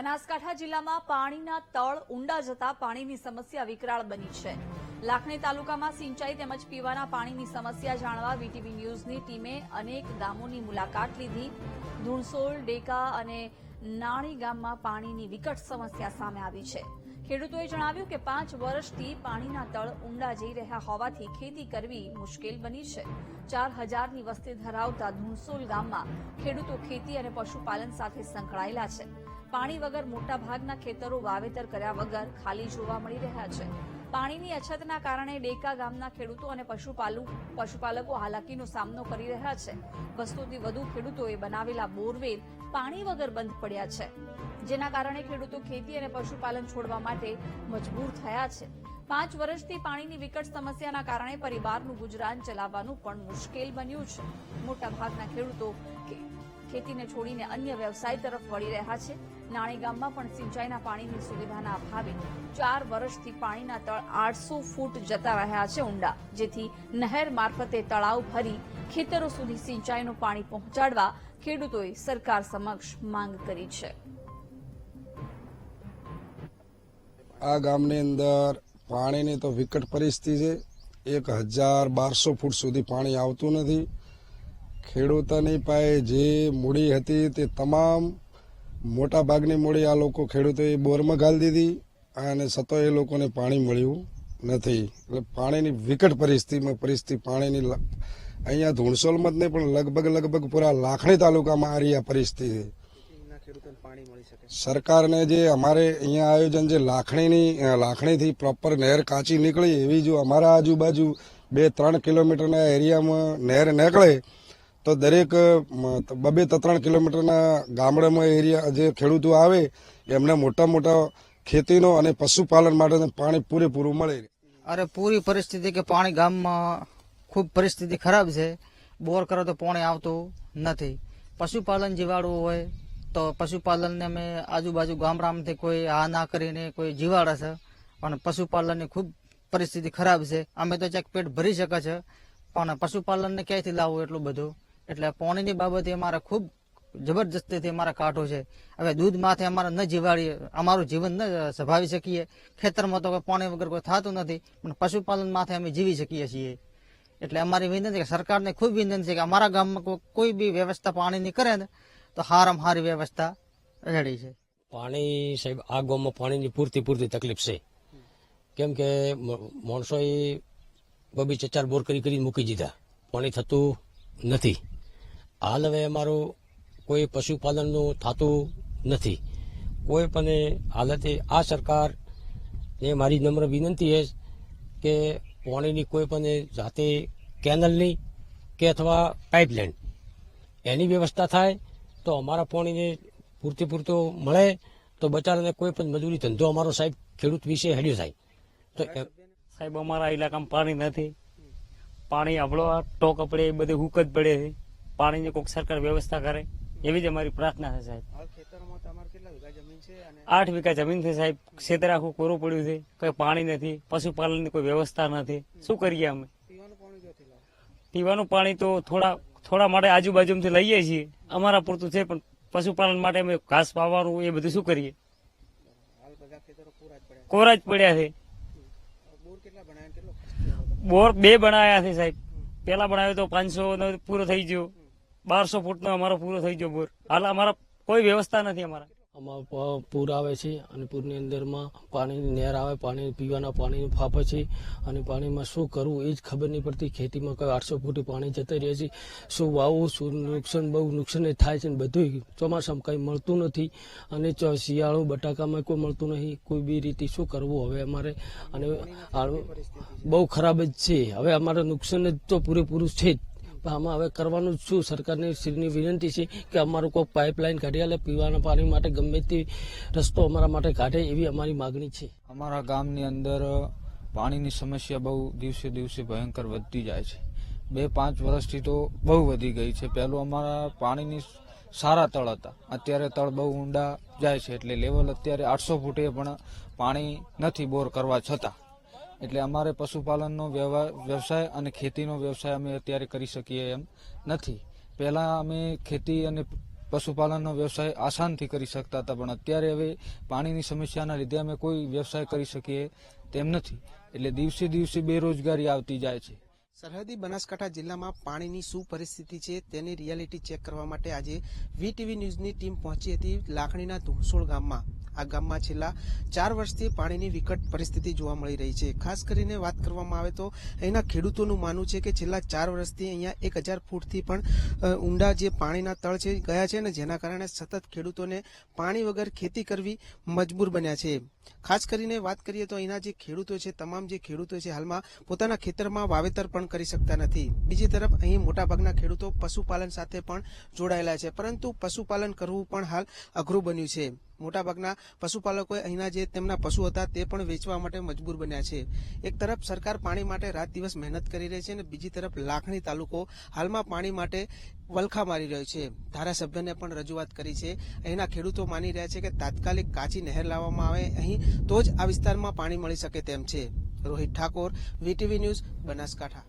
બનાસકાંઠા જિલ્લામાં પાણીના તળ ઊંડા જતા પાણીની સમસ્યા વિકરાળ બની છે। લાખણી તાલુકામાં સિંચાઈ તેમજ પીવાના પાણીની સમસ્યા જાણવા વીટીવી ન્યૂઝની ટીમે અનેક ગામોની મુલાકાત લીધી। ધુણસોલ, ડેકા અને નાણી ગામમાં પાણીની વિકટ સમસ્યા સામે આવી છે। ખેડૂતોએ જણાવ્યું કે 5 વર્ષથી પાણીના તળ ઊંડા જઈ રહ્યા હોવાથી ખેતી કરવી મુશ્કેલ બની છે। 4000ની વસ્તી ધરાવતા ધુણસોલ ગામમાં ખેડૂતો ખેતી અને પશુપાલન સાથે સંકળાયેલા છે। પાણી વગર મોટાભાગના ખેતરો વાવેતર કર્યા વગર ખાલી જોવા મળી રહ્યા છે। પાણીની અછતના કારણે ડેકા ગામના ખેડૂતો અને પશુપાલકો હાલાકીનો સામનો કરી રહ્યા છે। 200થી વધુ ખેડૂતોએ બનાવેલા બોરવેલ પાણી વગર બંધ પડ્યા છે, જેના કારણે ખેડૂતો ખેતી અને પશુપાલન છોડવા માટે મજબૂર થયા છે। 5 વર્ષથી પાણીની વિકટ સમસ્યાના કારણે પરિવારનું ગુજરાન ચલાવવાનું પણ મુશ્કેલ બન્યું છે। મોટાભાગના ખેડૂતો ખેતીને છોડીને અન્ય વ્યવસાય તરફ વળી રહ્યા છે। નાણી ગામમાં પણ સિંચાઈના પાણીની સુવિધાના અભાવે 4 વર્ષથી પાણીના તળ 800 ફૂટ જતા રહ્યા છે ઊંડા, જેથી નહેર મારફતે તળાવ ભરી ખેતરો સુધી સિંચાઈનું પાણી પહોંચાડવા ખેડૂતોએ સરકાર સમક્ષ માંગ કરી છે। આ ગામની અંદર પાણીની તો વિકટ પરિસ્થિતિ છે। 1000-1200 ફૂટ સુધી પાણી આવતું નથી। ખેડૂતોની પાસે જે મૂડી હતી તે તમામ મોટા ભાગની મૂડી આ લોકો ખેડૂતોએ બોરમાં ગાળી દીધી અને છતાં એ લોકોને પાણી મળ્યું નથી। એટલે પાણીની વિકટ પરિસ્થિતિ પાણીની અહીંયા ધુણસોલમાં જ નહીં પણ લગભગ પૂરા લાખણી તાલુકામાં આ રહી પરિસ્થિતિ છે। સરકારને જે અમારે અહીંયા આયોજન જે લાખણીથી પ્રોપર નહેર કાચી નીકળી એવી જો અમારા આજુબાજુ 2-3 કિલોમીટરના એરિયામાં નહેર નીકળે તો દરેક 2-3 કિલોમીટરના ગામડામાં એરિયા જે ખેડૂતો આવે એમને મોટા ખેતીનો અને પશુપાલન માટે પાણી પૂરેપૂરું મળે। અરે પૂરી પરિસ્થિતિ કે પાણી ગામમાં ખૂબ પરિસ્થિતિ ખરાબ છે। બોર કરો તો પાણી આવતું નથી। પશુપાલન જીવાડવું હોય તો પશુપાલનને અમે આજુબાજુ ગામડામાંથી કોઈ આ ના કરીને કોઈ જીવાડે છે, પણ પશુપાલનની ખૂબ પરિસ્થિતિ ખરાબ છે। અમે તો ચેક પેટ ભરી શકે છે, પણ પશુપાલનને ક્યાંયથી લાવવું એટલું બધું। એટલે પાણીની બાબતે અમારે ખૂબ જબરજસ્તીથી અમારા કાંઠો છે। હવે દૂધ માથે અમારે ન જીવાડીએ, અમારું જીવન ન સંભાવી શકીએ। ખેતરમાં તો પાણી વગર કોઈ થતું નથી, પણ પશુપાલન માથે અમે જીવી શકીએ છીએ। એટલે અમારી વિનંતી કે સરકારને ખૂબ વિનંતી છે કે અમારા ગામમાં કોઈ બી વ્યવસ્થા પાણીની કરે ને તો હારામાં હારી વ્યવસ્થા રેડી છે। પાણી સાહેબ આ ગામમાં પાણીની પૂરતી તકલીફ છે, કેમ કે માણસોએ 2-4 બોર કરી મૂકી દીધા, પાણી થતું નથી। હાલ હવે અમારું કોઈ પશુપાલનનું થતું નથી। કોઈ પણ હાલતે આ સરકારને મારી નમ્ર વિનંતી છે કે પાણીની કોઈ પણ જાતે કેનલની કે અથવા પાઇપલાઇન એની વ્યવસ્થા થાય તો અમારા પાણીને પૂરતું મળે તો બચારાને કોઈ પણ મજૂરી ધંધો અમારો સાહેબ ખેડૂત વિશે હેડ્યો થાય। તો સાહેબ અમારા ઇલાકામાં પાણી નથી। પાણી આપણો ટોક પડે એ બધું હુક જ પડે છે। પાણીની કોઈક સરકાર વ્યવસ્થા કરે એવી જ અમારી પ્રાર્થના છે સાહેબ। 8 વીઘા જમીન છે સાહેબ, ખેતર આખું કોરું પડ્યું છે, કઈ પાણી નથી, પશુપાલનની કોઈ વ્યવસ્થા નથી। શું કરીએ અમે? પીવાનું પાણી તો થોડા માટે આજુબાજુથી લઈએ છીએ, અમારા પૂરતું છે, પણ પશુપાલન માટે અમે ઘાસ પાવાનું એ બધું શું કરીએ? કોરા જ પડ્યા છે। બોર 2 બનાવ્યા છે સાહેબ। પેલા બનાવ્યો તો 500 પૂરો થઈ ગયો, 1200 ફૂટનો અમારો પૂરો થઈ ગયો બોર। હાલ અમારા કોઈ વ્યવસ્થા નથી। અમારા પૂર આવે છે અને પૂરની અંદરમાં પાણીની નહેર આવે, પાણી પીવાના પાણીનું ફાફે છે અને પાણીમાં શું કરવું એ જ ખબર નહીં પડતી। ખેતીમાં કોઈ 800 ફૂટ પાણી જતું રહે છે, શું વાવવું, શું બહુ નુકસાન થાય છે। બધું ચોમાસામાં કંઈ મળતું નથી અને શિયાળો બટાકામાં કોઈ મળતું નહીં। કોઈ બી રીતે શું કરવું હવે અમારે? અને બહુ ખરાબ જ છે। હવે અમારે નુકસાન જ તો પૂરેપૂરું છે જ, આમાં હવે કરવાનું શું? સરકારની શ્રીની વિનંતી છે કે અમારું કોઈ પાઇપલાઇન કાઢી આલે, પીવાના પાણી માટે ગમે તે રસ્તો અમારા માટે કાઢે એવી અમારી માગણી છે। અમારા ગામની અંદર પાણીની સમસ્યા બહુ દિવસે ભયંકર વધતી જાય છે। 2-5 વર્ષથી તો બહુ વધી ગઈ છે। પહેલું અમારા પાણીની સારા તળ હતા, અત્યારે તળ બહુ ઊંડા જાય છે, એટલે લેવલ અત્યારે 800 ફૂટે પણ પાણી નથી બોર કરવા છતાં। એટલે અમારે પશુપાલનનો વ્યવસાય અને ખેતીનો વ્યવસાય અમે અત્યારે કરી શકીએ એમ નથી। પહેલા અમે ખેતી અને પશુપાલનનો વ્યવસાય આસાનથી કરી શકતા હતા, પણ અત્યારે હવે પાણીની સમસ્યાના લીધે અમે કોઈ વ્યવસાય કરી શકીએ તેમ નથી. એટલે દિવસે દિવસે બેરોજગારી આવતી જાય છે. સરહદી બનાસકાંઠા જિલ્લામાં પાણીની શું પરિસ્થિતિ છે તેની રિયાલિટી ચેક કરવા માટે આજે વીટીવી ન્યૂઝની ટીમ પહોંચી હતી લાખણીના ધુણસોળ ગામમાં. આ ગામમાં છેલ્લા 4 વર્ષથી પાણીની વિકટ પરિસ્થિતિ જોવા મળી રહી છે. ખાસ કરીને વાત કરવામાં આવે તો અહીંના ખેડૂતોનું માનવું છે કે છેલ્લા 4 વર્ષથી અહીંયા 1000 ફૂટથી પણ ઊંડા જે પાણીના તળ છે ગયા છે ને જેના કારણે સતત ખેડૂતોને પાણી વગર ખેતી કરવી મજબૂર બન્યા છે. ખાસ કરીને વાત કરીએ તો અહીંના જે ખેડૂતો છે, તમામ જે ખેડૂતો છે હાલમાં પોતાના ખેતરમાં વાવેતર પણ કરી શકતા નથી. બીજી તરફ અહીં મોટાભાગના ખેડૂતો પશુપાલન સાથે પણ જોડાયેલા છે, પરંતુ પશુપાલન કરવું પણ હાલ અઘરું બન્યું છે. મોટાભાગના પશુપાલકોએ અહીંના જે તેમના પશુ હતા તે પણ વેચવા માટે મજબૂર બન્યા છે. એક તરફ સરકાર પાણી માટે રાત દિવસ મહેનત કરી રહી છે અને બીજી તરફ લાખણી તાલુકો હાલમાં પાણી માટે વલખા મારી રહ્યો છે. ધારાસભ્યને પણ રજૂઆત કરી છે. અહીંના ખેડૂતો માની રહ્યા છે કે તાત્કાલિક કાચી નહેર લાવવામાં આવે અહીં તો જ આ વિસ્તારમાં પાણી મળી શકે તેમ છે. Rohit Thakor, VTV news, Banaskantha.